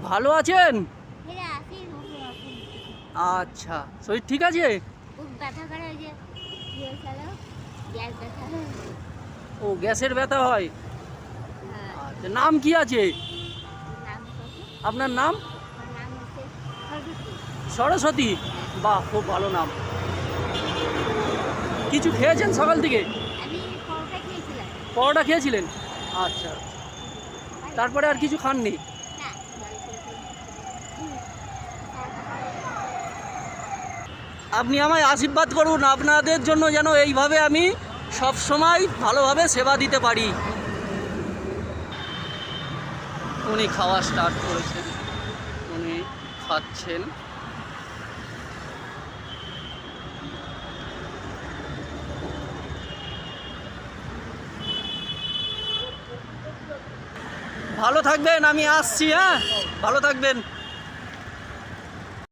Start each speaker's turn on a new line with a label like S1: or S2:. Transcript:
S1: ভালো আছেন?
S2: হ্যাঁ আছি
S1: আচ্ছা, শরীর ঠিক আছে?
S2: খুব ব্যথা করে ওই যে ইয়ে চলো গ্যাস ব্যথা
S1: ও গ্যাসের ব্যথা হয়।
S2: হ্যাঁ
S1: আচ্ছা, নাম কি আছে?
S2: নাম কত
S1: আপনার নাম?
S2: আমার নাম হচ্ছে সরস্বতী
S1: সরস্বতী। বাহ, খুব ভালো নাম। কিছু খেয়েছেন সকাল থেকে?
S2: আমি পরোটা খেয়েছিলাম
S1: পরোটা খেয়েছিলেন? আচ্ছা, তারপরে আর কিছু খাননি?
S2: না জল খেয়েছিলাম
S1: আপনি আমায় আশীর্বাদ করুন আপনাদের জন্য যেন এইভাবে আমি সব সময় ভালোভাবে সেবা দিতে পারি। উনি খাওয়া স্টার্ট করেছেন, উনি খাচ্ছেন। ভালো থাকবেন, আমি আসছি। হ্যাঁ, ভালো থাকবেন।